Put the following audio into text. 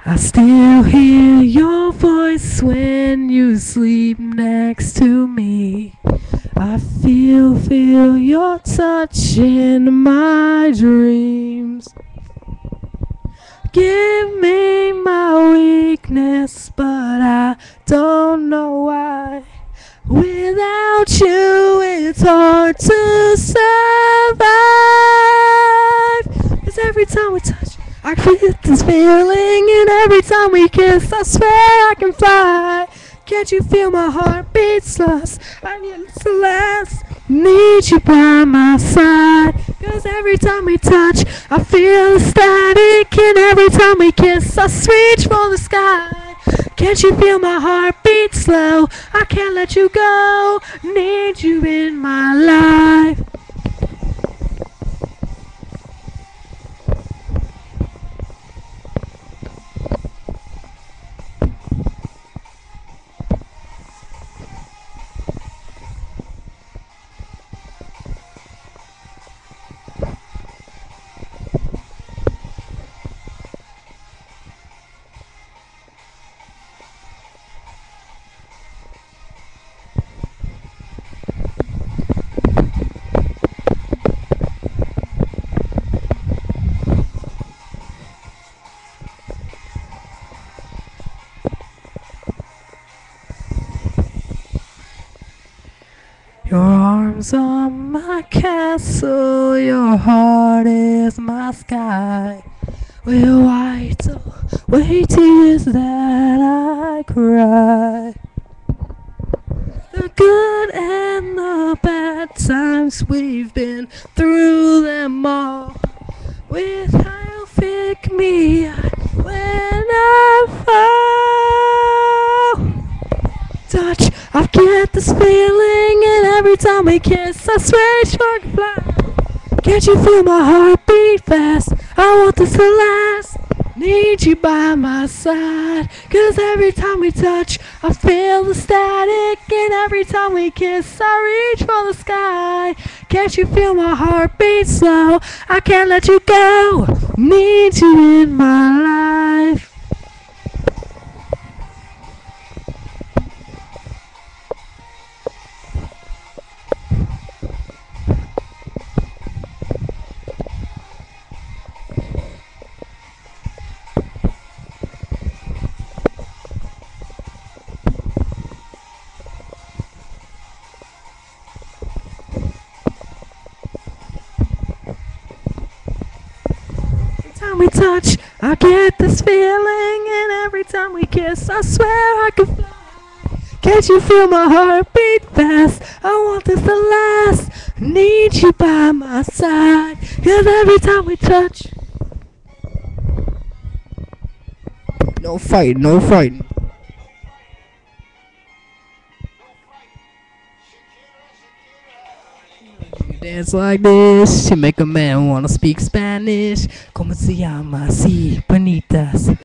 I still hear your voice when you sleep next to me. I feel your touch in my dreams. Give me my weakness, but I don't know why. Without you, it's hard to survive. 'Cause every time we touch, I get this feeling, and every time we kiss, I swear I can fly. Can't you feel my heartbeat slows? I need to last. Need you by my side. 'Cause every time we touch, I feel static, and every time we kiss, I reach for the sky. Can't you feel my heartbeat slow? I can't let you go. Need you in my life. Your arms are my castle, your heart is my sky. We'll wipe away tears that I cry. The good and the bad times, we've been through them all. With how you pick me up when I fall. Touch, I get this feeling, and every time we kiss, I swear it's I can fly. Can't you feel my heartbeat fast? I want this to last. Need you by my side. 'Cause every time we touch, I feel the static, and every time we kiss, I reach for the sky. Can't you feel my heartbeat slow? I can't let you go. Need you in my life. We touch, I get this feeling, and every time we kiss, I swear I can fly. Can't you feel my heartbeat fast? I want this to last. Need you by my side. 'Cause every time we touch. No fighting, no fighting. Dance like this, you make a man wanna speak Spanish. Como se llama así, bonitas.